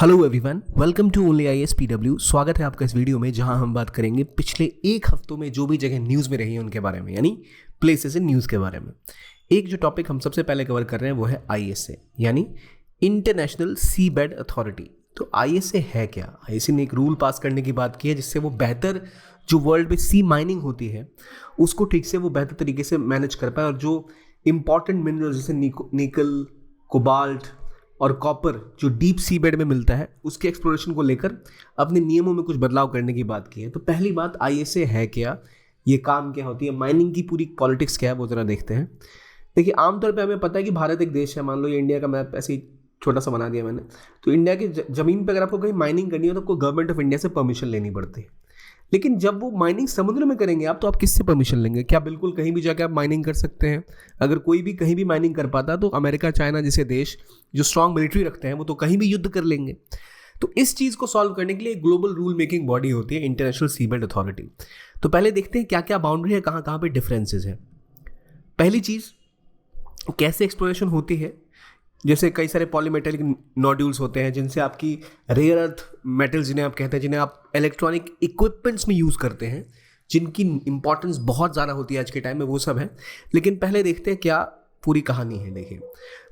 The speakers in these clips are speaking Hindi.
Hello everyone, welcome to only IAS PW। स्वागत है आपका इस वीडियो में जहां हम बात करेंगे पिछले एक हफ्तों में जो भी जगह न्यूज़ में रही है उनके बारे में, यानी प्लेसेस इन न्यूज़ के बारे में। एक जो टॉपिक हम सबसे पहले कवर कर रहे हैं वो है ISA यानी इंटरनेशनल सी बेड अथॉरिटी। तो ISA है क्या? ISA ने एक रूल पास करने की बात की है जिससे वो बेहतर जो वर्ल्ड में सी माइनिंग होती है उसको ठीक से वो बेहतर तरीके से मैनेज कर पाए और जो इम्पॉर्टेंट मिनरल्स जैसे निकल, कोबाल्ट और कॉपर जो डीप सी बेड में मिलता है उसके एक्सप्लोरेशन को लेकर अपने नियमों में कुछ बदलाव करने की बात की है। तो पहली बात, ISA है क्या, ये काम क्या होती है, माइनिंग की पूरी पॉलिटिक्स क्या है, वो जरा देखते हैं। देखिए, आमतौर पे हमें पता है कि भारत एक देश है। मान लो ये इंडिया का मैप ऐसे ही छोटा सा बना दिया मैंने, तो इंडिया की ज़मीन पर अगर आपको कहीं माइनिंग करनी हो तो आपको गवर्नमेंट ऑफ इंडिया से परमिशन लेनी पड़ती है। लेकिन जब वो माइनिंग समुद्र में करेंगे आप, तो आप किससे परमिशन लेंगे? क्या बिल्कुल कहीं भी जाकर आप माइनिंग कर सकते हैं? अगर कोई भी कहीं भी माइनिंग कर पाता तो अमेरिका, चाइना जैसे देश जो स्ट्रांग मिलिट्री रखते हैं वो तो कहीं भी युद्ध कर लेंगे। तो इस चीज़ को सॉल्व करने के लिए ग्लोबल रूल मेकिंग बॉडी होती है इंटरनेशनल सीबेड अथॉरिटी। तो पहले देखते हैं क्या क्या बाउंड्री है, कहाँ कहाँ पे डिफरेंसेस है। पहली चीज़, कैसे एक्सप्लोरेशन होती है। जैसे कई सारे पॉलीमेटेलिक नोड्यूल्स होते हैं जिनसे आपकी रेयर अर्थ मेटल्स जिन्हें आप कहते हैं, जिन्हें आप इलेक्ट्रॉनिक इक्विपमेंट्स में यूज़ करते हैं, जिनकी इंपॉर्टेंस बहुत ज़्यादा होती है आज के टाइम में, वो सब है। लेकिन पहले देखते हैं क्या पूरी कहानी है। देखिए,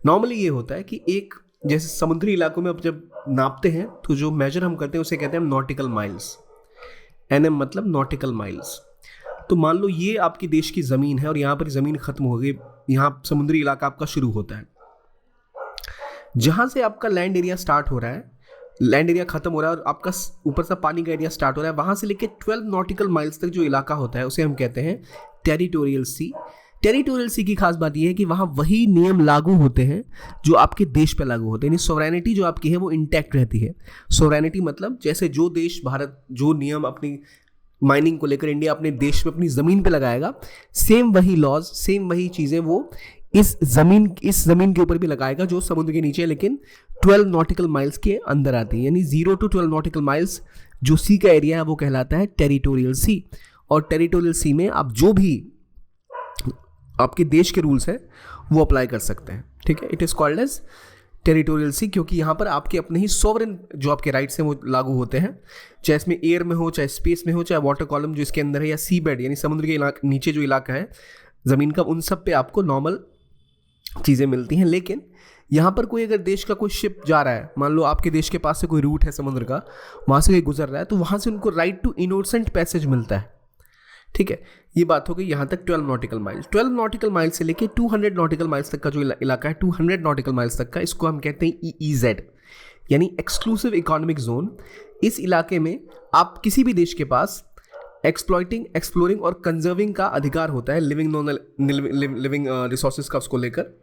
नॉर्मली ये होता है कि एक जैसे समुद्री इलाकों में अब जब नापते हैं तो जो मेजर हम करते हैं उसे कहते हैं हम नॉटिकल माइल्स। NM मतलब नॉटिकल माइल्स। तो मान लो ये आपकी देश की ज़मीन है और यहाँ पर ज़मीन ख़त्म हो गई, यहाँ समुद्री इलाका आपका शुरू होता है। जहाँ से आपका लैंड एरिया स्टार्ट हो रहा है, लैंड एरिया खत्म हो रहा है और आपका ऊपर से पानी का एरिया स्टार्ट हो रहा है, वहाँ से लेकर 12 नॉटिकल माइल्स तक जो इलाका होता है उसे हम कहते हैं टेरिटोरियल सी। टेरिटोरियल सी की खास बात यह है कि वहाँ वही नियम लागू होते हैं जो आपके देश पे लागू होते हैं, यानी सोवरेनिटी जो आपकी है वो इंटैक्ट रहती है। सोवरेनिटी मतलब जैसे जो देश, भारत जो नियम अपनी माइनिंग को लेकर इंडिया अपने देश में अपनी ज़मीन पे लगाएगा, सेम वही लॉज, सेम वही चीज़ें वो इस ज़मीन के ऊपर भी लगाएगा जो समुद्र के नीचे है, लेकिन 12 नॉटिकल माइल्स के अंदर आती है। यानी 0 to 12 नॉटिकल माइल्स जो सी का एरिया है वो कहलाता है टेरिटोरियल सी। और टेरिटोरियल सी में आप जो भी आपके देश के रूल्स हैं वो अप्लाई कर सकते हैं। ठीक है, it is called as territorial sea, क्योंकि यहाँ पर आपके अपने ही सॉवरेन जो आपके राइट्स हैं वो लागू होते हैं, चाहे इसमें एयर में हो, चाहे स्पेस में हो, चाहे वाटर कॉलम जो इसके अंदर है, या सी बेड यानी समुद्र के नीचे जो इलाका है ज़मीन का, उन सब पे आपको नॉर्मल चीज़ें मिलती हैं। लेकिन यहाँ पर कोई अगर देश का कोई शिप जा रहा है, मान लो आपके देश के पास से कोई रूट है समुद्र का, वहाँ से कोई गुजर रहा है, तो वहाँ से उनको राइट टू इनोसेंट पैसेज मिलता है। ठीक है, ये बात हो गई यहाँ तक 12 नॉटिकल माइल्स। 12 नॉटिकल माइल्स से लेके 200 नॉटिकल माइल्स तक का जो इलाका है, 200 नॉटिकल माइल्स तक का, इसको हम कहते हैं EEZ यानी एक्सक्लूसिव इकोनॉमिक जोन। इस इलाके में आप किसी भी देश के पास एक्सप्लॉइटिंग, एक्सप्लोरिंग और कंजर्विंग का अधिकार होता है, लिविंग रिसोर्सेज का उसको लेकर।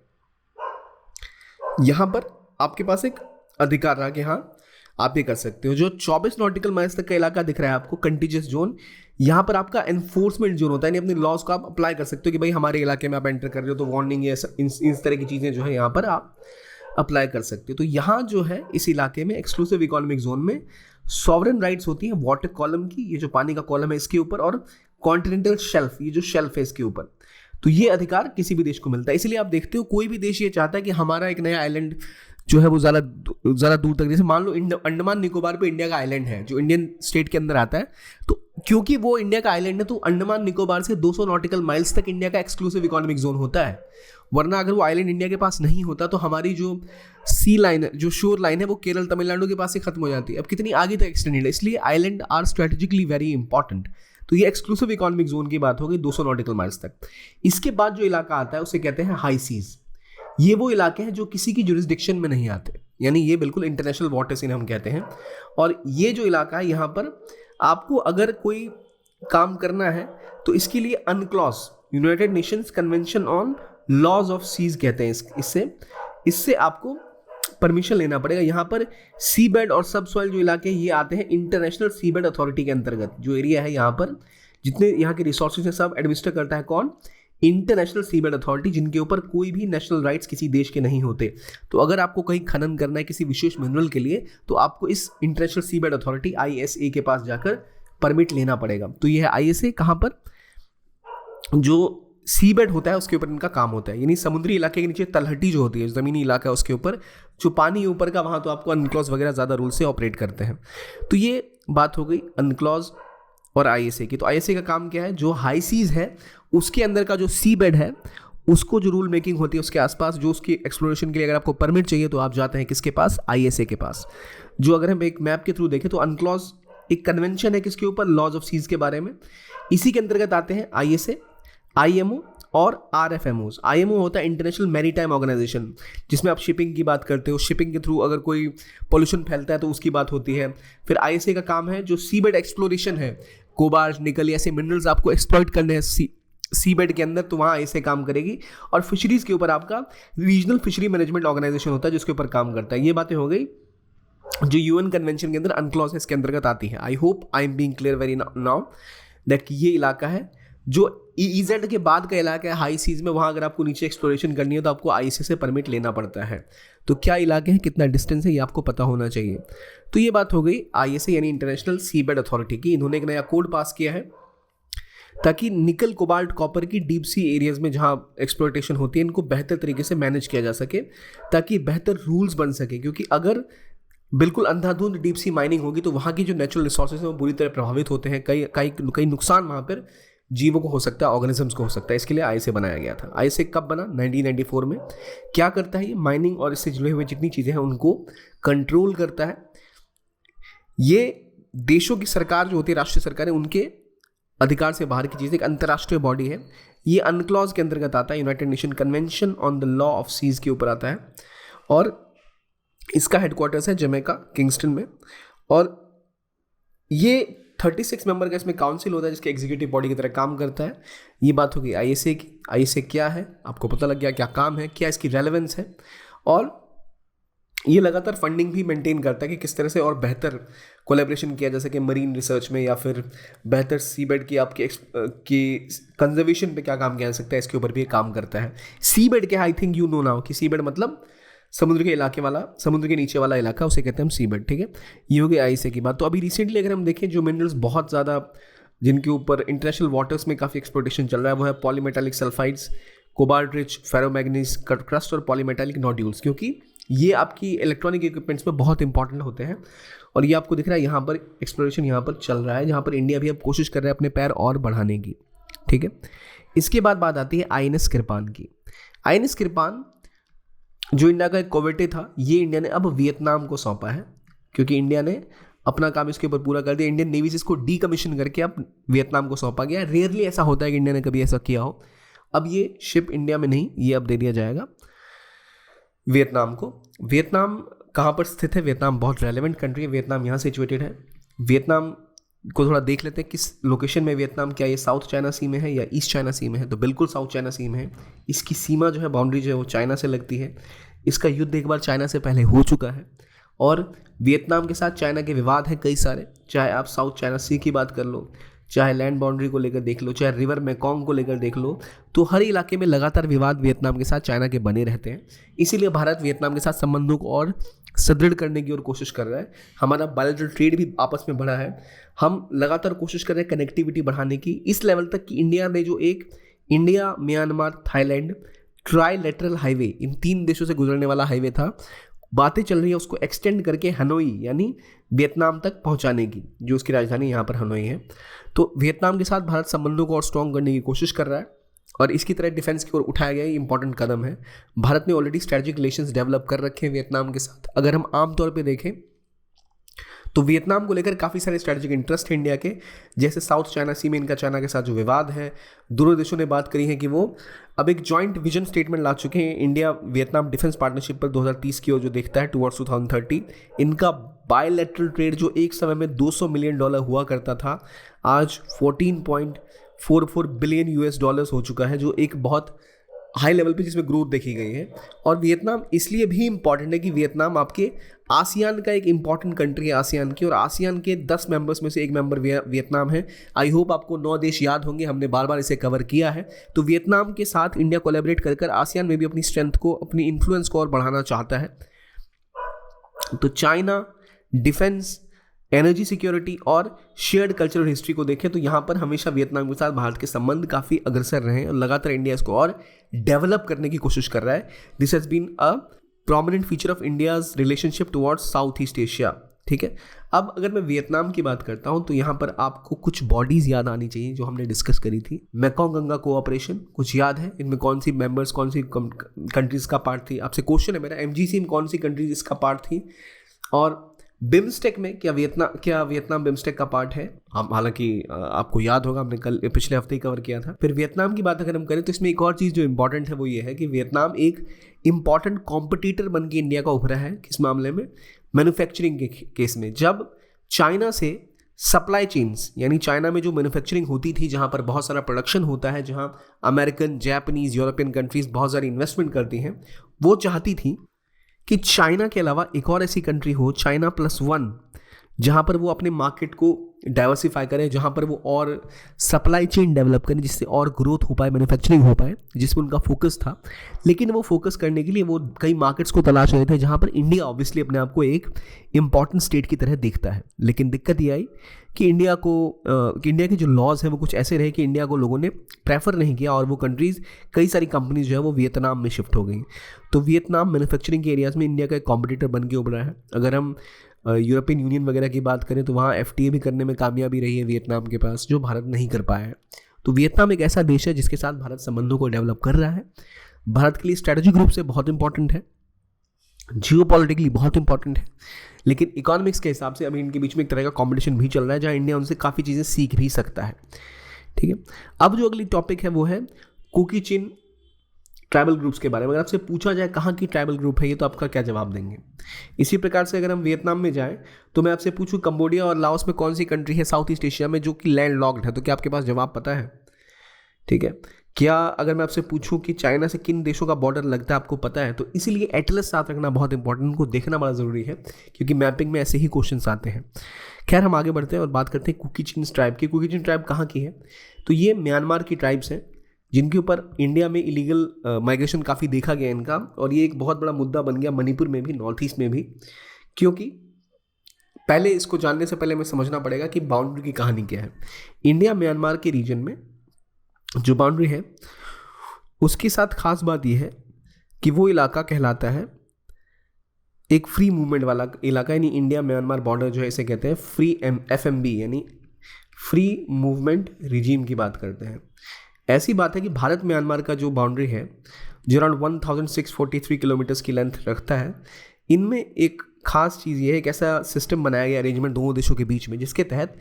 यहाँ पर आपके पास एक अधिकार रहा कि हाँ आप ये कर सकते हो। जो 24 नॉटिकल माइल्स तक का इलाका दिख रहा है आपको, कंटीजियस जोन, यहाँ पर आपका एनफोर्समेंट जोन होता है, यानी अपने लॉज को आप अप्लाई कर सकते हो कि भाई हमारे इलाके में आप एंटर कर रहे हो तो वार्निंग या इस तरह की चीज़ें जो है यहाँ पर आप अप्लाई कर सकते हो। तो यहाँ जो है इस इलाके में एक्सक्लूसिव इकोनॉमिक जोन में सॉवरेन राइट्स होती हैं वाटर कॉलम की, ये जो पानी का कॉलम है इसके ऊपर, और कॉन्टिनेंटल शेल्फ, ये जो शेल्फ है इसके ऊपर। तो ये अधिकार किसी भी देश को मिलता है। इसलिए आप देखते हो कोई भी देश ये चाहता है कि हमारा एक नया आइलैंड जो है वो ज़्यादा दूर तक, जैसे मान लो अंडमान निकोबार पे इंडिया का आइलैंड है जो इंडियन स्टेट के अंदर आता है, तो क्योंकि वो इंडिया का आइलैंड है तो अंडमान निकोबार से 200 नॉटिकल माइल्स तक इंडिया का एक्सक्लूसिव इकोनॉमिक जोन होता है। वरना अगर वो आइलैंड इंडिया के पास नहीं होता तो हमारी जो सी लाइन है, जो शोर लाइन है, वो केरल, तमिलनाडु के पास से खत्म हो जाती है। अब कितनी आगे तक एक्सटेंडेड है, इसलिए island are strategically very important. तो ये एक्सक्लूसिव इकोनॉमिक जोन की बात हो गई 200 नॉटिकल माइल्स तक। इसके बाद जो इलाका आता है उसे कहते हैं हाई सीज। ये वो इलाके हैं जो किसी की जुरिस्डिक्शन में नहीं आते, यानी ये बिल्कुल इंटरनेशनल वाटर्स इन्हें हम कहते हैं। और ये जो इलाका है यहाँ पर आपको अगर कोई काम करना है तो इसके लिए UNCLOS, united nations convention on laws of seas कहते हैं, इससे आपको परमिशन लेना पड़ेगा। यहाँ पर सी बेड और सब सॉइल जो इलाके ये आते हैं इंटरनेशनल सी बेड अथॉरिटी के अंतर्गत। जो एरिया है यहाँ पर जितने यहाँ के रिसोर्सेज हैं सब एडमिनिस्टर करता है कौन? इंटरनेशनल सी बेड अथॉरिटी, जिनके ऊपर कोई भी नेशनल राइट्स किसी देश के नहीं होते। तो अगर आपको कहीं खनन करना है किसी विशेष मिनरल के लिए तो आपको इस इंटरनेशनल सी बेड अथॉरिटी ISA के पास जाकर परमिट लेना पड़ेगा। तो ये है ISA, कहाँ पर? जो सी बेड होता है उसके ऊपर इनका काम होता है, यानी समुद्री इलाके के नीचे तलहटी जो होती है, ज़मीनी इलाका है उसके ऊपर जो पानी ऊपर का, वहाँ तो आपको अनक्लॉज वगैरह ज़्यादा रूल से ऑपरेट करते हैं। तो ये बात हो गई अनक्लॉज और आईएसए की। तो आईएसए का काम क्या है, जो हाई सीज है उसके अंदर का जो सी बेड है उसको जो रूल मेकिंग होती है उसके आसपास, जो उसकी एक्सप्लोरेशन के लिए अगर आपको परमिट चाहिए तो आप जाते हैं किसके पास, आईएसए के पास। जो अगर हम एक मैप के थ्रू देखें तो अनक्लॉज एक कन्वेंशन है किसके ऊपर, लॉज ऑफ सीज के बारे में। इसी के अंतर्गत आते हैं आईएसए, आईएमओ और आरएफएमओस। आईएमओ होता है इंटरनेशनल मैरीटाइम ऑर्गेनाइजेशन, जिसमें आप शिपिंग की बात करते हो, शिपिंग के थ्रू अगर कोई पोल्यूशन फैलता है तो उसकी बात होती है। फिर आईएसए का काम है जो सीबेड एक्सप्लोरेशन है, कोबाल्ट, निकल ऐसे मिनरल्स आपको एक्सप्लॉइट करने हैं सीबेड के अंदर, तो वहाँ ऐसे काम करेगी। और फिशरीज के ऊपर आपका रीजनल फिशरी मैनेजमेंट ऑर्गेनाइजेशन होता है जिसके ऊपर काम करता है। ये बातें हो गई जो यूएन कन्वेंशन के अंदर अनक्लॉज है इसके अंतर्गत आती है। I hope I am being clear very now that ये इलाका है जो ईजेड के बाद का इलाका है हाई सीज में, वहाँ अगर आपको नीचे एक्सप्लोरेशन करनी है तो आपको आईएसए से परमिट लेना पड़ता है। तो क्या इलाके हैं, कितना डिस्टेंस है, ये आपको पता होना चाहिए। तो ये बात हो गई आईएसए यानी इंटरनेशनल सीबेड अथॉरिटी की। इन्होंने एक नया कोड पास किया है ताकि निकल, कोबाल्ट, कॉपर की डीप सी एरियाज में जहाँ एक्सप्लोटेशन होती है इनको बेहतर तरीके से मैनेज किया जा सके, ताकि बेहतर रूल्स बन सके। क्योंकि अगर बिल्कुल अंधाधुंध डीप सी माइनिंग होगी तो वहाँ की जो नेचुरल रिसोर्सेज हैं वो बुरी तरह प्रभावित होते हैं। कई नुकसान वहाँ पर जीवों को हो सकता है, ऑर्गेनिजम्स को हो सकता है। इसके लिए आईएसए बनाया गया था। आईएसए कब बना, 1994 में। क्या करता है ये, माइनिंग और इससे जुड़े हुए जितनी चीज़ें हैं उनको कंट्रोल करता है। ये देशों की सरकार जो होती है, राष्ट्रीय सरकारें, उनके अधिकार से बाहर की चीज़, एक अंतर्राष्ट्रीय बॉडी है। ये अनक्लॉज के अंतर्गत आता है, united nation convention on the law of seas के ऊपर आता है। और इसका हेडक्वार्टर्स है जमैका, किंगस्टन में। और ये 36 मेंबर का इसमें काउंसिल होता है जिसके एग्जीक्यूटिव बॉडी की तरह काम करता है। ये बात होगी आईएसए की। आईएसए क्या है आपको पता लग गया, क्या काम है, क्या इसकी रेलेवेंस है। और ये लगातार फंडिंग भी मेंटेन करता है कि किस तरह से और बेहतर कोलैबोरेशन किया जा सके मरीन रिसर्च में, या फिर बेहतर सीबेड की आपकी कंजर्वेशन पे क्या काम किया जा सकता है, इसके ऊपर भी काम करता है। सीबेड क्या, I think you know now कि सीबेड मतलब समुद्र के इलाके वाला, समुद्र के नीचे वाला इलाका, उसे कहते हैं हम सीबेड। ठीक है, ये हो गई आईएसए की बात। तो अभी रिसेंटली अगर हम देखें जो मिनरल्स बहुत ज़्यादा जिनके ऊपर इंटरनेशनल वाटर्स में काफ़ी एक्सप्लोटेशन चल रहा है वो है polymetallic sulphides, cobalt rich ferromanganese crust और पॉलीमेटालिक नोड्यूल्स, क्योंकि ये आपकी इलेक्ट्रॉनिक इक्विपमेंट्स में बहुत इंपॉर्टेंट होते हैं। और ये आपको दिख रहा है यहाँ पर एक्सप्लोरेशन यहाँ पर चल रहा है, जहाँ पर इंडिया भी अब कोशिश कर रहा है अपने पैर और बढ़ाने की। ठीक है, इसके बाद बात आती है आईएनएस किरपान की। आईएनएस किरपान जो इंडिया का एक कोवेटे था, ये इंडिया ने अब वियतनाम को सौंपा है, क्योंकि इंडिया ने अपना काम इसके ऊपर पूरा कर दिया। इंडियन नेवी से इसको डीकमीशन करके अब वियतनाम को सौंपा गया। रेयरली ऐसा होता है कि इंडिया ने कभी ऐसा किया हो। अब ये शिप इंडिया में नहीं, ये अब दे दिया जाएगा वियतनाम को। वियतनाम कहाँ पर स्थित है, वियतनाम बहुत रेलेवेंट कंट्री है। वियतनाम यहाँ सिचुएटेड है। वियतनाम को थोड़ा देख लेते हैं किस लोकेशन में वियतनाम, क्या ये साउथ चाइना सी में है या ईस्ट चाइना सी में है, तो बिल्कुल साउथ चाइना सी में है। इसकी सीमा जो है, बाउंड्री जो है वो चाइना से लगती है। इसका युद्ध एक बार चाइना से पहले हो चुका है और वियतनाम के साथ चाइना के विवाद हैं कई सारे, चाहे आप साउथ चाइना सी की बात कर लो, चाहे लैंड बाउंड्री को लेकर देख लो, चाहे रिवर मेकोंग को लेकर देख लो, तो हर इलाके में लगातार विवाद वियतनाम के साथ चाइना के बने रहते हैं। इसीलिए भारत वियतनाम के साथ संबंधों को और सुदृढ़ करने की और कोशिश कर रहा है। हमारा बायलैटरल ट्रेड भी आपस में बढ़ा है। हम लगातार कोशिश कर रहे हैं कनेक्टिविटी बढ़ाने की, इस लेवल तक कि इंडिया ने जो एक India, Myanmar, Thailand trilateral highway, इन 3 देशों से गुजरने वाला हाईवे था, बातें चल रही है उसको एक्सटेंड करके हनोई यानी वियतनाम तक पहुंचाने की, जो उसकी राजधानी यहाँ पर हनोई है। तो वियतनाम के साथ भारत संबंधों को और स्ट्रॉन्ग करने की कोशिश कर रहा है और इसकी तरह डिफेंस की ओर उठाया गया ये इंपॉर्टेंट कदम है। भारत ने ऑलरेडी स्ट्रेटेजिक रिलेशंस डेवलप कर रखे हैं वियतनाम के साथ। अगर हम आमतौर पे देखें तो वियतनाम को लेकर काफ़ी सारे स्ट्रेटेजिक इंटरेस्ट है इंडिया के, जैसे साउथ चाइना सी में इनका चाइना के साथ जो विवाद है। दोनों देशों ने बात करी है कि वो अब एक जॉइंट विजन स्टेटमेंट ला चुके हैं इंडिया वियतनाम डिफेंस पार्टनरशिप पर 2030 की ओर, जो देखता है टुवर्ड्स 2030। इनका बायलैटरल ट्रेड जो एक समय में $200 मिलियन हुआ करता था, आज $14.44 बिलियन हो चुका है, जो एक बहुत हाई लेवल पे जिसमें ग्रोथ देखी गई है। और वियतनाम इसलिए भी इम्पॉर्टेंट है कि वियतनाम आपके आसियान का एक इम्पॉर्टेंट कंट्री है, आसियान की, और आसियान के 10 मेंबर्स में से एक मेंबर वियतनाम है। आई होप आपको 9 देश याद होंगे, हमने बार बार इसे कवर किया है। तो वियतनाम के साथ इंडिया कोलैबोरेट कर आसियान में भी अपनी स्ट्रेंथ को, अपनी इन्फ्लुएंस को और बढ़ाना चाहता है। तो चाइना डिफेंस एनर्जी सिक्योरिटी और शेयर्ड कल्चरल हिस्ट्री को देखें तो यहाँ पर हमेशा वियतनाम के साथ भारत के संबंध काफ़ी अग्रसर रहे हैं और लगातार इंडिया इसको और डेवलप करने की कोशिश कर रहा है. This has been a prominent feature of India's relationship towards south east Asia. ठीक है. अब अगर मैं वियतनाम की बात करता हूँ तो यहाँ पर आपको कुछ बॉडीज़ याद आनी चाहिए जो हमने डिस्कस करी थी. मेकोंग गंगा कोऑपरेशन कुछ याद है? इनमें कौन सी मेंबर्स, कौन सी कंट्रीज़ का पार्ट थी? आपसे क्वेश्चन है मेरा, एमजीसी में कौन सी कंट्रीज इसका पार्ट थी? और बिम्स्टेक में क्या वियतनाम बिम्स्टेक का पार्ट है? हालांकि आपको याद होगा हमने कल पिछले हफ्ते ही कवर किया था. फिर वियतनाम की बात अगर हम करें तो इसमें एक और चीज़ जो इंपॉर्टेंट है वो ये है कि वियतनाम एक इंपॉर्टेंट कॉम्पिटिटर बन के इंडिया का उभरा है. किस मामले में? मैन्युफैक्चरिंग के केस में. जब चाइना से सप्लाई चेन्स, यानी चाइना में जो मैन्युफैक्चरिंग होती थी, जहाँ पर बहुत सारा प्रोडक्शन होता है, जहाँ अमेरिकन, जापानीज, यूरोपियन कंट्रीज बहुत सारी इन्वेस्टमेंट करती हैं, वो चाहती थी कि चाइना के अलावा एक और ऐसी कंट्री हो, चाइना +1, जहाँ पर वो अपने मार्केट को डाइवर्सिफाई करें, जहाँ पर वो और सप्लाई चेन डेवलप करें जिससे और ग्रोथ हो पाए, मैन्युफैक्चरिंग हो पाए, जिस पर उनका फोकस था. लेकिन वो फोकस करने के लिए वो कई मार्केट्स को तलाश रहे थे जहाँ पर इंडिया ऑब्वियसली अपने आप को एक इम्पॉर्टेंट स्टेट की तरह देखता है. लेकिन दिक्कत ये आई कि इंडिया के जो लॉज हैं वो कुछ ऐसे रहे कि इंडिया को लोगों ने प्रेफर नहीं किया और वो कंट्रीज़, कई सारी कंपनीज जो है वो वियतनाम में शिफ्ट हो गई. तो वियतनाम मैन्युफैक्चरिंग के एरियाज़ में इंडिया का एक कॉम्पिटिटर बन के उभरा है. अगर हम यूरोपियन यूनियन वगैरह की बात करें तो वहाँ FTA भी करने में कामयाबी रही है वियतनाम के पास, जो भारत नहीं कर पाया है. तो वियतनाम एक ऐसा देश है जिसके साथ भारत संबंधों को डेवलप कर रहा है. भारत के लिए स्ट्रेटेजिक रूप से बहुत इंपॉर्टेंट है, जियोपॉलिटिकली बहुत इंपॉर्टेंट है, लेकिन इकोनॉमिक्स के हिसाब से अभी इनके बीच में एक तरह का कॉम्पिटिशन भी चल रहा है जहाँ इंडिया उनसे काफ़ी चीज़ें सीख भी सकता है. ठीक है. अब जो अगली टॉपिक है वो है कुकी चिन ट्राइबल ग्रुप्स के बारे में. अगर आपसे पूछा जाए कहाँ की ट्राइबल ग्रुप है ये, तो आपका क्या जवाब देंगे? इसी प्रकार से अगर हम वियतनाम में जाएं तो मैं आपसे पूछूं कंबोडिया और लाओस में कौन सी कंट्री है साउथ ईस्ट एशिया में जो कि लैंड लॉक्ड है, तो क्या आपके पास जवाब पता है? ठीक है. क्या अगर मैं आपसे पूछूं कि चाइना से किन देशों का बॉर्डर लगता है, आपको पता है? तो इसीलिए एटलस साथ रखना बहुत इंपॉर्टेंट, उनको देखना बड़ा ज़रूरी है क्योंकि मैपिंग में ऐसे ही क्वेश्चन आते हैं. खैर, हम आगे बढ़ते हैं और बात करते हैं कुकी चिन ट्राइब की. कुकी चिन ट्राइब कहाँ की है? तो ये म्यांमार की ट्राइब्स हैं जिनके ऊपर इंडिया में इलीगल माइग्रेशन काफ़ी देखा गया इनका, और ये एक बहुत बड़ा मुद्दा बन गया मणिपुर में भी, नॉर्थ ईस्ट में भी. क्योंकि पहले इसको जानने से पहले हमें समझना पड़ेगा कि बाउंड्री की कहानी क्या है. इंडिया म्यांमार के रीजन में जो बाउंड्री है उसके साथ खास बात यह है कि वो इलाका कहलाता है एक फ्री मूवमेंट वाला इलाका, यानी इंडिया म्यांमार बॉर्डर जो है इसे कहते हैं फ्री FMB, यानी फ्री मूवमेंट रिजीम की बात करते हैं. ऐसी बात है कि भारत म्यांमार का जो बाउंड्री है जो अराउंड 1643 किलोमीटर्स की लेंथ रखता है, इनमें एक खास चीज़ ये है, एक ऐसा सिस्टम बनाया गया अरेंजमेंट दोनों देशों के बीच में जिसके तहत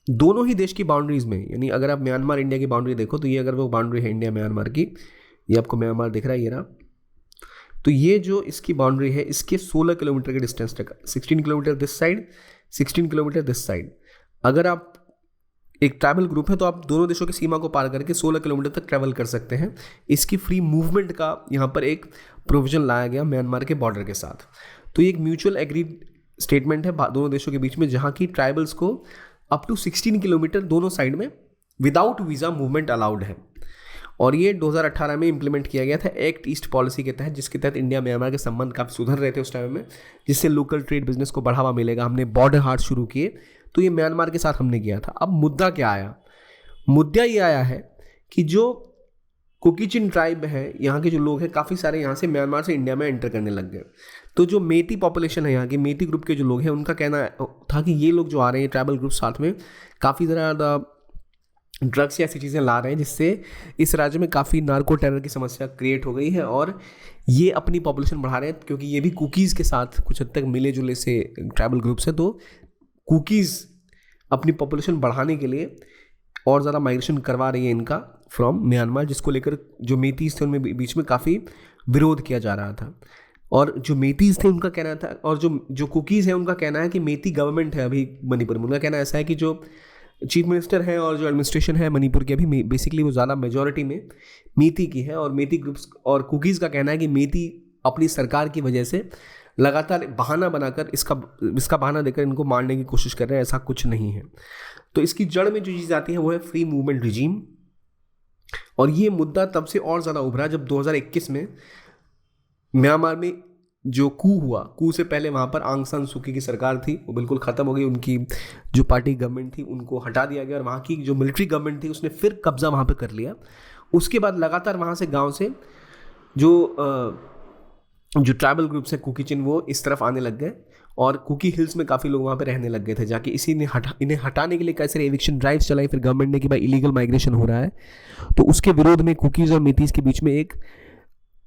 दोनों ही देश की बाउंड्रीज में, यानी अगर आप म्यांमार इंडिया की बाउंड्री देखो तो ये अगर वो बाउंड्री है इंडिया म्यांमार की, ये आपको म्यांमार दिख रहा है ये रहा, तो ये जो इसकी बाउंड्री है इसके 16 किलोमीटर के डिस्टेंस तक, 16 kilometre this side, 16 kilometre this side. अगर आप एक ट्रैवल ग्रुप है तो आप दोनों देशों की सीमा को पार करके 16 किलोमीटर तक ट्रैवल कर सकते हैं. इसकी फ्री मूवमेंट का यहाँ पर एक प्रोविजन लाया गया म्यांमार के बॉर्डर के साथ. तो ये एक म्यूचुअल एग्रीड स्टेटमेंट है दोनों देशों के बीच में, जहाँ की ट्राइबल्स को अप टू 16 किलोमीटर दोनों साइड में विदाउट वीज़ा मूवमेंट अलाउड है. और ये 2018 में इम्प्लीमेंट किया गया था एक्ट ईस्ट पॉलिसी के तहत, जिसके तहत इंडिया म्यांमार के संबंध काफ़ी सुधर रहे थे उस टाइम में, जिससे लोकल ट्रेड बिजनेस को बढ़ावा मिलेगा. हमने बॉर्डर हाट शुरू किए, तो ये म्यांमार के साथ हमने किया था. अब मुद्दा क्या आया? मुद्दा ये आया है कि जो कुकी चिन ट्राइब है, यहाँ के जो लोग हैं काफ़ी सारे यहाँ से म्यांमार से इंडिया में एंटर करने लग गए. तो जो मेती पॉपुलेशन है यहाँ की, मेती ग्रुप के जो लोग हैं, उनका कहना था कि ये लोग जो आ रहे हैं ट्राइबल ग्रुप साथ में काफ़ी ज़्यादा ड्रग्स या ऐसी चीज़ें ला रहे हैं जिससे इस राज्य में काफ़ी नार्को टेरर की समस्या क्रिएट हो गई है और ये अपनी पॉपुलेशन बढ़ा रहे हैं, क्योंकि ये भी कुकीज़ के साथ कुछ हद तक मिले जुले से ट्राइबल ग्रुप्स हैं. तो कुकीज़ अपनी पॉपुलेशन बढ़ाने के लिए और ज़्यादा माइग्रेशन करवा रही है इनका फ्रॉम म्यांमार, जिसको लेकर जो मेतीज़ थे उनमें बीच में काफ़ी विरोध किया जा रहा था. और जो मेतीज़ थे उनका कहना था, और जो कुकीज़ हैं उनका कहना है कि मेती गवर्नमेंट है अभी मणिपुर में. उनका कहना ऐसा है कि जो चीफ मिनिस्टर है और जो एडमिनिस्ट्रेशन है मणिपुर की अभी बेसिकली वो ज़्यादा मेजॉरिटी में मेती की है. और मेती ग्रुप्स और कुकीज़ का कहना है कि मेती अपनी सरकार की वजह से लगातार बहाना बनाकर इसका बहाना देकर इनको मारने की कोशिश कर रहे हैं. ऐसा कुछ नहीं है. तो इसकी जड़ में जो चीज़ आती है वो है फ्री मूवमेंट रिजीम. और ये मुद्दा तब से और ज़्यादा उभरा जब 2021 में म्यांमार में जो कू से पहले वहाँ पर आंग सान सूकी की सरकार थी, वो बिल्कुल ख़त्म हो गई। उनकी जो पार्टी गवर्नमेंट थी उनको हटा दिया गया और वहाँ की जो मिलिट्री गवर्नमेंट थी उसने फिर कब्ज़ा वहाँ पर कर लिया। उसके बाद लगातार वहाँ से गाँव से जो ट्राइबल ग्रुप्स हैं कुकीचिन, वो इस तरफ आने लग गए और कुकी हिल्स में काफ़ी लोग वहाँ पे रहने लग गए थे जाके। इसी ने इन्हें हटाने के लिए कई सारे एविक्शन ड्राइव्स चलाई फिर गवर्नमेंट ने कि भाई इलीगल माइग्रेशन हो रहा है। तो उसके विरोध में कुकीज़ और मेतीज़ के बीच में एक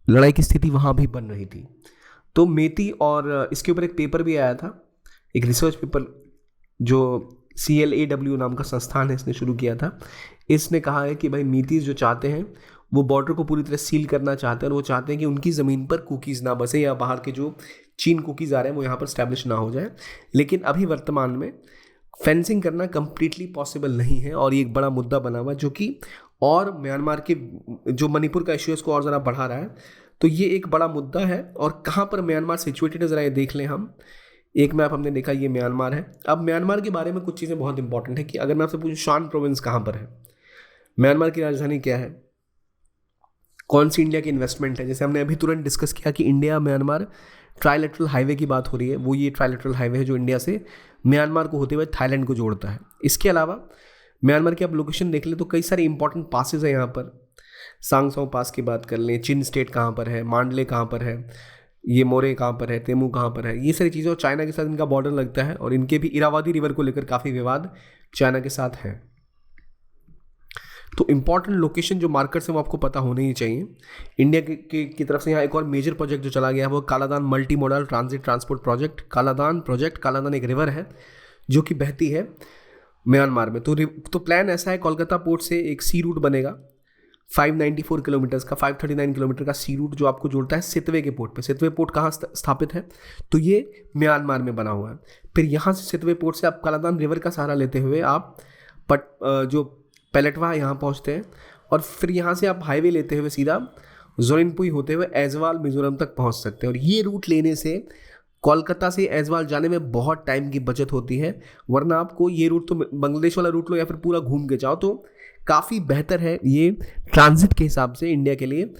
लड़ाई की स्थिति वहाँ भी बन रही थी। तो मेती और इसके ऊपर एक पेपर भी आया था, एक रिसर्च पेपर जो CLAW नाम का संस्थान है इसने शुरू किया था। इसने कहा है कि भाई मेतीज़ जो चाहते हैं वो बॉर्डर को पूरी तरह सील करना चाहते हैं और वो चाहते हैं कि उनकी ज़मीन पर कुकीज़ ना बसे या बाहर के जो चीन कुकीज़ आ रहे हैं वो यहाँ पर स्टैब्लिश ना हो जाए। लेकिन अभी वर्तमान में फेंसिंग करना कम्प्लीटली पॉसिबल नहीं है और ये एक बड़ा मुद्दा बना हुआ जो कि और म्यांमार के जो मणिपुर का इश्यूज़ को और ज़रा बढ़ा रहा है। तो ये एक बड़ा मुद्दा है। और कहाँ पर म्यांमार सिचुएटेड है ज़रा ये देख लें हम। एक मैप हमने देखा, ये म्यांमार है। अब म्यांमार के बारे में कुछ चीज़ें बहुत इंपॉर्टेंट है कि अगर मैं आपसे पूछूं शान प्रोविंस कहाँ पर है, म्यांमार की राजधानी क्या है, कौन सी इंडिया की इन्वेस्टमेंट है। जैसे हमने अभी तुरंत डिस्कस किया कि इंडिया म्यांमार ट्राइलेटरल हाईवे की बात हो रही है, वो ये ट्राइलेटरल हाईवे है जो इंडिया से म्यांमार को होते हुए थाईलैंड को जोड़ता है। इसके अलावा म्यांमार की आप लोकेशन देख लें तो कई सारे इंपॉर्टेंट पासेज हैं यहाँ पर। सांगसो पास की बात कर लें, चिन स्टेट कहाँ पर है, मांडले कहाँ पर है, ये मोरे कहाँ पर है, तेमू कहाँ पर है, ये सारी चीज़ें। और चाइना के साथ इनका बॉर्डर लगता है और इनके भी इरावदी रिवर को लेकर काफ़ी विवाद चाइना के साथ है। तो इंपॉर्टेंट लोकेशन जो मार्कर्स हैं वो आपको पता होने ही चाहिए। इंडिया की तरफ से यहाँ एक और मेजर प्रोजेक्ट जो चला गया है वो Kaladan multi modal transit transport project. Kaladan एक रिवर है जो कि बहती है म्यांमार में। तो प्लान ऐसा है, कोलकाता पोर्ट से एक सी रूट बनेगा 594 किलोमीटर्स का, 539 किलोमीटर का सी रूट जो आपको जोड़ता है सितवे के पोर्ट पे। सितवे पोर्ट कहाँ स्थापित है, तो ये म्यांमार में बना हुआ है। फिर यहाँ से सितवे पोर्ट से आप कालादान रिवर का सहारा लेते हुए आप जो पेलेटवा यहाँ पहुँचते हैं और फिर यहाँ से आप हाईवे लेते हुए सीधा जोरिनपुई होते हुए ऐजवाल मिजोरम तक पहुँच सकते हैं। और ये रूट लेने से कोलकाता से ऐजवाल जाने में बहुत टाइम की बचत होती है, वरना आपको ये रूट तो बांग्लादेश वाला रूट लो या फिर पूरा घूम के जाओ तो काफ़ी बेहतर है ये ट्रांजिट के हिसाब से इंडिया के लिए,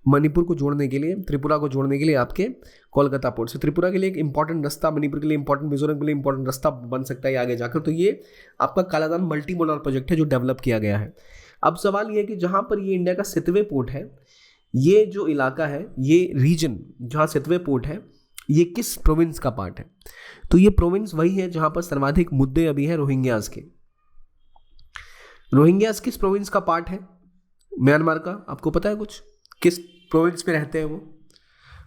मणिपुर को जोड़ने के लिए, त्रिपुरा को जोड़ने के लिए आपके कोलकाता पोर्ट से। त्रिपुरा के लिए एक इंपॉर्टेंट रास्ता, मणिपुर के लिए इंपॉर्टेंट, मिजोरम के लिए इंपॉर्टेंट रास्ता बन सकता है आगे जाकर। तो ये आपका कालादान मल्टी मोडल प्रोजेक्ट है जो डेवलप किया गया है। अब सवाल ये है कि जहाँ पर ये इंडिया का सितवे पोर्ट है, ये जो इलाका है, ये रीजन जहाँ सितवे पोर्ट है, ये किस प्रोविंस का पार्ट है, तो ये प्रोविंस वही है जहाँ पर सर्वाधिक मुद्दे अभी हैं रोहिंग्यास के। रोहिंग्यास किस प्रोविंस का पार्ट है म्यांमार का, आपको पता है कुछ, किस प्रोविंस में रहते हैं वो,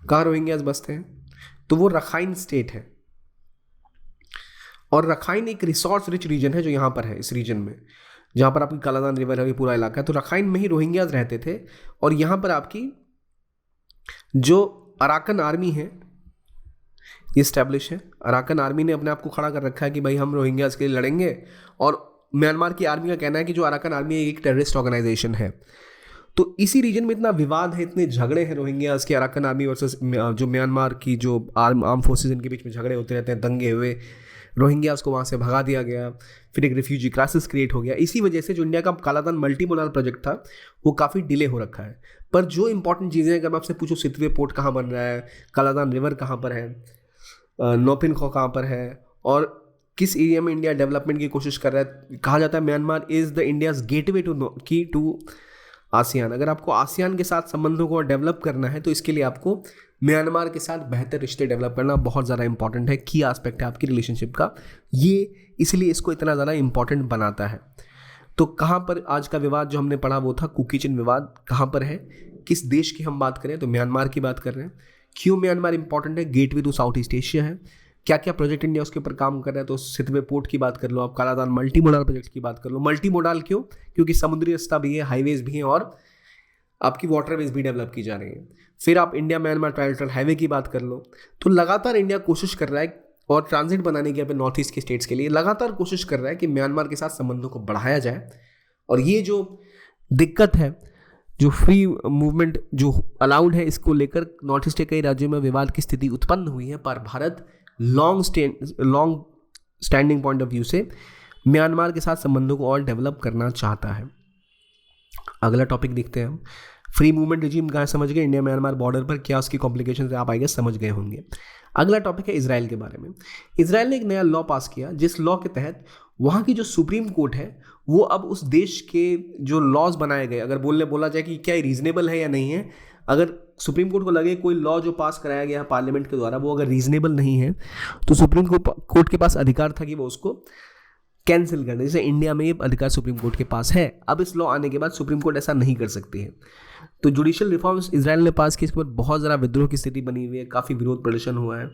कहाँ रोहिंग्यास बसते हैं, तो वो रखाइन स्टेट है। और रखाइन एक रिसोर्स रिच रीजन है जो यहाँ पर है, इस रीजन में जहाँ पर आपकी कालादान रिवर है, ये पूरा इलाका है। तो रखाइन में ही रोहिंग्यास रहते थे और यहाँ पर आपकी जो अराकन आर्मी है ये स्टैब्लिश है। अराकन आर्मी ने अपने आप को खड़ा कर रखा है कि भाई हम रोहिंग्यास के लिए लड़ेंगे। और म्यांमार की आर्मी का कहना है कि जो अराकन आर्मी है एक टेररिस्ट ऑर्गेनाइजेशन है। तो इसी रीजन में इतना विवाद है, इतने झगड़े हैं रोहिंग्यास के, अराकन आर्मी वर्सेस जो म्यांमार की जो आर्म फोर्सेज, इनके बीच में झगड़े होते रहते हैं, दंगे हुए, रोहिंग्यास को वहाँ से भगा दिया गया, फिर एक रिफ्यूजी क्राइसिस क्रिएट हो गया। इसी वजह से जो इंडिया का कालादान मल्टी मोडल प्रोजेक्ट था वो काफ़ी डिले हो रखा है। पर जो इंपॉर्टेंट चीज़ें अगर मैं आपसे पूछूँ, सितवे पोर्ट कहाँ बन रहा है, कालादान रिवर कहाँ पर है, नोपिन खो कहाँ पर है और किस एरिया में इंडिया डेवलपमेंट की कोशिश कर रहा है। कहा जाता है Myanmar is the India's gateway to ASEAN. अगर आपको आसियान के साथ संबंधों को डेवलप करना है तो इसके लिए आपको म्यांमार के साथ बेहतर रिश्ते डेवलप करना बहुत ज़्यादा इंपॉर्टेंट है, की एस्पेक्ट है आपकी रिलेशनशिप का, ये इसलिए इसको इतना ज़्यादा इंपॉर्टेंट बनाता है। तो कहाँ पर आज का विवाद जो हमने पढ़ा वो था कुकीचिन विवाद, कहाँ पर है, किस देश की हम बात करें तो म्यांमार की बात कर रहे हैं। क्यों म्यांमार इंपॉर्टेंट है, gateway to south east Asia है, क्या क्या प्रोजेक्ट इंडिया उसके ऊपर काम कर रहा है। तो सितवे पोर्ट की बात कर लो आप, कालादान मल्टी मोडाल प्रोजेक्ट की बात कर लो। मल्टी मोडाल क्यों, क्योंकि समुद्री रास्ता भी है, हाईवेज भी हैं और आपकी वाटरवेज भी डेवलप की जा रही है। फिर आप इंडिया म्यांमार ट्राइलेटरल हाईवे की बात कर लो। तो लगातार इंडिया कोशिश कर रहा है और ट्रांजिट बनाने की अपने नॉर्थ ईस्ट के स्टेट्स के लिए लगातार कोशिश कर रहा है कि म्यांमार के साथ संबंधों को बढ़ाया जाए। और ये जो दिक्कत है, जो फ्री मूवमेंट जो अलाउड है, इसको लेकर नॉर्थ ईस्ट के कई राज्यों में विवाद की स्थिति उत्पन्न हुई है। पर Bharat long standing point of view से म्यांमार के साथ संबंधों को और डेवलप करना चाहता है। अगला टॉपिक देखते हैं हम, फ्री मूवमेंट रिजीम कहाँ समझ गए, इंडिया म्यांमार बॉर्डर पर क्या उसकी कॉम्प्लिकेशन आप आएगा समझ गए होंगे। अगला टॉपिक है इसराइल के बारे में। इसराइल ने एक नया लॉ पास किया जिस लॉ के तहत वहाँ की जो सुप्रीम कोर्ट है वो अब उस देश के जो लॉज बनाए गए, अगर बोला जाए कि क्या रीजनेबल है या नहीं है, अगर सुप्रीम कोर्ट को लगे कोई लॉ जो पास कराया गया पार्लियामेंट के द्वारा वो अगर रीजनेबल नहीं है तो सुप्रीम कोर्ट के पास अधिकार था कि वो उसको कैंसिल कर दे। जैसे इंडिया में ये अधिकार सुप्रीम कोर्ट के पास है, अब इस लॉ आने के बाद सुप्रीम कोर्ट ऐसा नहीं कर सकती है। तो जुडिशियल रिफॉर्म्स इसराइल ने पास किए, इसके बाद बहुत ज़्यादा विद्रोह की स्थिति बनी हुई है, काफ़ी विरोध प्रदर्शन हुआ है।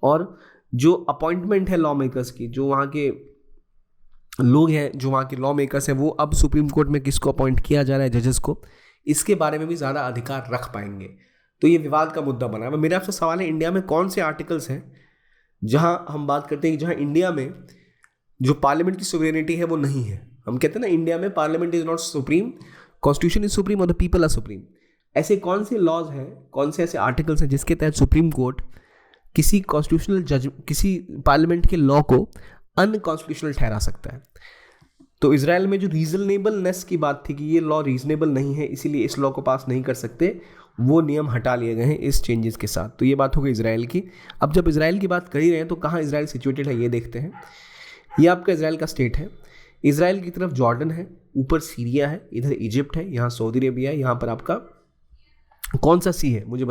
और जो अपॉइंटमेंट है लॉ मेकर्स की, जो वहाँ के लोग हैं, जो वहाँ के लॉ मेकर्स हैं, वो अब सुप्रीम कोर्ट में किसको अपॉइंट किया जा रहा है, जजेस को, इसके बारे में भी ज़्यादा अधिकार रख पाएंगे। तो ये विवाद का मुद्दा बना है। मेरा आपसे सवाल है, इंडिया में कौन से आर्टिकल्स हैं जहाँ हम बात करते हैं कि जहाँ इंडिया में जो पार्लियामेंट की सुवेरेनिटी है वो नहीं है। हम कहते हैं ना इंडिया में parliament is not supreme, constitution is supreme और द पीपल आर सुप्रीम। ऐसे कौन से लॉज हैं, कौन से ऐसे आर्टिकल्स हैं जिसके तहत सुप्रीम कोर्ट किसी कॉन्स्टिट्यूशनल जज, किसी पार्लियामेंट के लॉ को अनकॉन्स्टिट्यूशनल ठहरा सकता है? तो इजराइल में जो रीजनेबलनेस की बात थी कि ये लॉ रीजनेबल नहीं है इसीलिए इस लॉ को पास नहीं कर सकते, वो नियम हटा लिए गए हैं इस चेंजेस के साथ। तो ये बात हो गई इजराइल की। अब जब इजराइल की बात कर ही रहे हैं तो कहाँ इजराइल सिचुएटेड है ये देखते हैं। ये आपका इजराइल का स्टेट है। इजराइल की तरफ जॉर्डन है, ऊपर सीरिया है, इधर इजिप्ट है, यहाँ सऊदी अरेबिया है, यहाँ पर आपका कौन सा सी है मुझे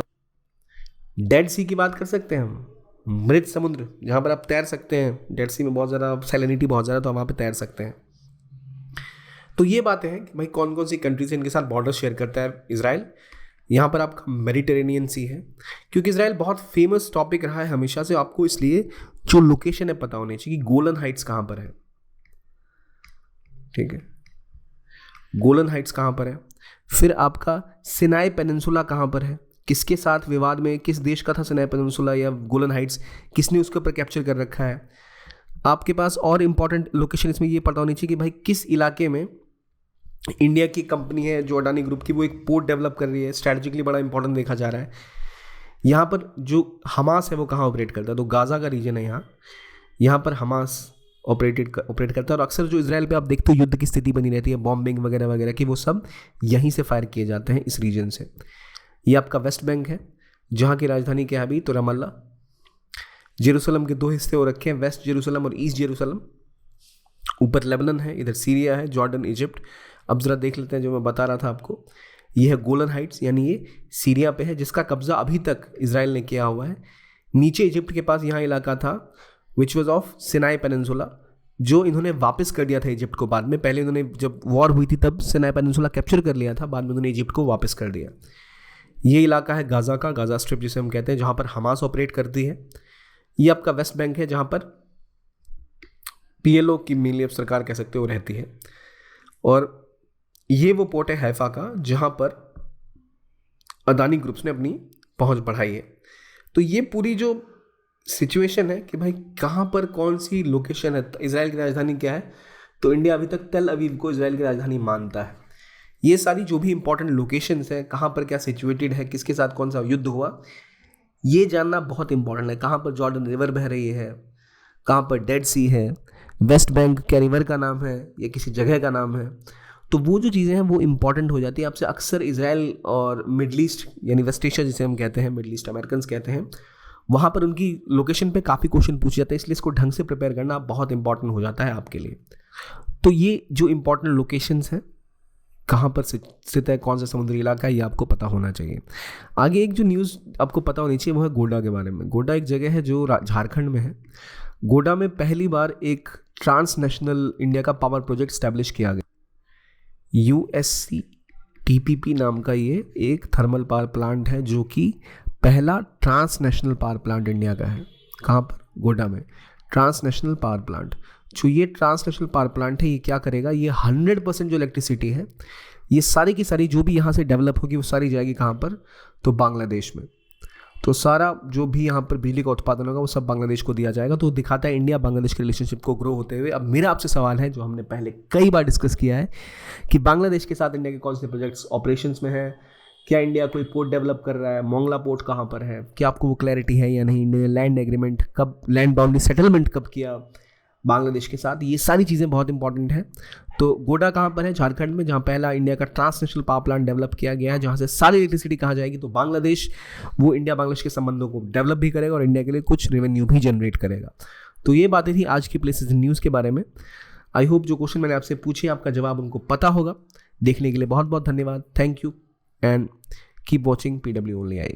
डेड सी की बात कर सकते हैं हम, मृत समुद्र, जहाँ पर आप तैर सकते हैं। डेड सी में बहुत ज़्यादा सैलिनिटी बहुत ज़्यादा, तो वहाँ पर तैर सकते हैं। तो ये बातें हैं कि भाई कौन कौन सी कंट्री से इनके साथ बॉर्डर शेयर करता है इजराइल। यहाँ पर आपका मेडिटेरेनियन सी है, क्योंकि इजराइल बहुत फेमस टॉपिक रहा है हमेशा से। आपको इसलिए जो लोकेशन है पता होनी चाहिए कि गोलन हाइट्स कहाँ पर है, ठीक है, गोलन हाइट्स कहाँ पर है। फिर आपका सिनाई पेनिनसुला कहाँ पर है, किसके साथ विवाद में, किस देश का था सिनाई पेनिनसुला या गोलन हाइट्स, किसने उसके ऊपर कैप्चर कर रखा है। आपके पास और इम्पॉर्टेंट लोकेशन इसमें ये पता होनी चाहिए कि भाई किस इलाके में इंडिया की कंपनी है जो अडानी ग्रुप की, वो एक पोर्ट डेवलप कर रही है, स्ट्रैटेजिकली बड़ा इंपॉर्टेंट देखा जा रहा है। यहाँ पर जो हमास है वो कहाँ ऑपरेट करता है, तो गाज़ा का रीजन है यहाँ पर हमास ऑपरेट करता है। और अक्सर जो इजराइल पे आप देखते हो युद्ध की स्थिति बनी रहती है, बॉम्बिंग वगैरह वगैरह की, वो सब यहीं से फायर किए जाते हैं इस रीजन से। ये आपका वेस्ट बैंक है जहाँ की राजधानी क्या है अभी, तो रमल्ला। जेरूसलम के दो हिस्से हो रखे हैं, वेस्ट जेरूसलम और ईस्ट जेरूसलम। ऊपर लेबनन है, इधर सीरिया है, जॉर्डन, इजिप्ट। अब ज़रा देख लेते हैं जो मैं बता रहा था आपको, ये है गोलन हाइट्स, यानी ये सीरिया पे है जिसका कब्जा अभी तक इजराइल ने किया हुआ है। नीचे इजिप्ट के पास यहाँ इलाका था which was of Sinai peninsula, जो इन्होंने वापस कर दिया था इजिप्ट को बाद में। पहले इन्होंने जब वॉर हुई थी तब सिनाई पेनिनसुला कैप्चर कर लिया था, बाद में उन्होंने इजिप्ट को वापस कर दिया। ये इलाका है गाज़ा का, गाज़ा स्ट्रिप जिसे हम कहते हैं, जहाँ पर हमास ऑपरेट करती है। ये आपका वेस्ट बैंक है जहाँ पर PLO की मेनली आप सरकार कह सकते हो रहती है। और ये वो पोर्ट है हैफा का जहाँ पर अदानी ग्रुप्स ने अपनी पहुँच बढ़ाई है। तो ये पूरी जो सिचुएशन है कि भाई कहाँ पर कौन सी लोकेशन है, इजराइल की राजधानी क्या है, तो इंडिया अभी तक तेल अवीव को इजराइल की राजधानी मानता है। ये सारी जो भी इंपॉर्टेंट लोकेशंस है, कहाँ पर क्या सिचुएटेड है, किसके साथ कौन सा युद्ध हुआ, ये जानना बहुत इंपॉर्टेंट है। कहाँ पर जॉर्डन रिवर बह रही है, कहाँ पर डेड सी है, वेस्ट बैंक क्या रिवर का नाम है या किसी जगह का नाम है, तो वो जो चीज़ें हैं वो इंपॉर्टेंट हो जाती है। आपसे अक्सर इजराइल और मिडल ईस्ट यानी वेस्ट एशिया जिसे हम कहते हैं, मिडल ईस्ट अमेरिकन्स कहते हैं, वहाँ पर उनकी लोकेशन पे काफ़ी क्वेश्चन पूछे जाते हैं, इसलिए इसको ढंग से प्रिपेयर करना बहुत इंपॉर्टेंट हो जाता है आपके लिए। तो ये जो इंपॉर्टेंट लोकेशंस हैं, कहाँ पर स्थित है, कौन सा समुद्री इलाका है, ये आपको पता होना चाहिए। आगे एक जो न्यूज़ आपको पता होनी चाहिए वो है गोडा के बारे में। गोडा एक जगह है जो झारखंड में है। गोडा में पहली बार एक ट्रांसनेशनल इंडिया का पावर प्रोजेक्ट स्टैब्लिश किया गया। USCTPP नाम का ये एक थर्मल पावर प्लांट है जो कि पहला ट्रांसनेशनल पावर प्लांट इंडिया का है। कहाँ पर? गोडा में ट्रांसनेशनल पावर प्लांट। जो ये ट्रांसनेशनल पावर प्लांट है ये क्या करेगा, ये 100% जो इलेक्ट्रिसिटी है ये सारी की सारी जो भी यहाँ से डेवलप होगी वो सारी जाएगी कहाँ पर, तो बांग्लादेश में। तो सारा जो भी यहाँ पर बिजली का उत्पादन होगा वो सब बांग्लादेश को दिया जाएगा। तो दिखाता है इंडिया बांग्लादेश के रिलेशनशिप को ग्रो होते हुए। अब मेरा आपसे सवाल है जो हमने पहले कई बार डिस्कस किया है कि बांग्लादेश के साथ इंडिया के कौन से प्रोजेक्ट्स ऑपरेशंस में है, क्या इंडिया कोई पोर्ट डेवलप कर रहा है, मोंगला पोर्ट कहाँ पर है, क्या आपको वो क्लैरिटी है या नहीं, लैंड एग्रीमेंट कब, लैंड बाउंड्री सेटलमेंट कब किया, बांग्लादेश के साथ, ये सारी चीज़ें बहुत इंपॉर्टेंट हैं। तो गोडा कहाँ पर है? झारखंड में, जहाँ पहला इंडिया का ट्रांसनेशनल पावर प्लांट डेवलप किया गया है, जहाँ से सारी इलेक्ट्रिसिटी कहाँ जाएगी? तो बांग्लादेश। वो इंडिया बांग्लादेश के संबंधों को डेवलप भी करेगा और इंडिया के लिए कुछ रेवेन्यू भी जनरेट करेगा। तो ये बातें थी आज की प्लेसेस इन न्यूज़ के बारे में। आई होप जो क्वेश्चन मैंने आपसे पूछे आपका जवाब उनको पता होगा। देखने के लिए बहुत बहुत धन्यवाद। Thank you and keep watching PW Only IAS।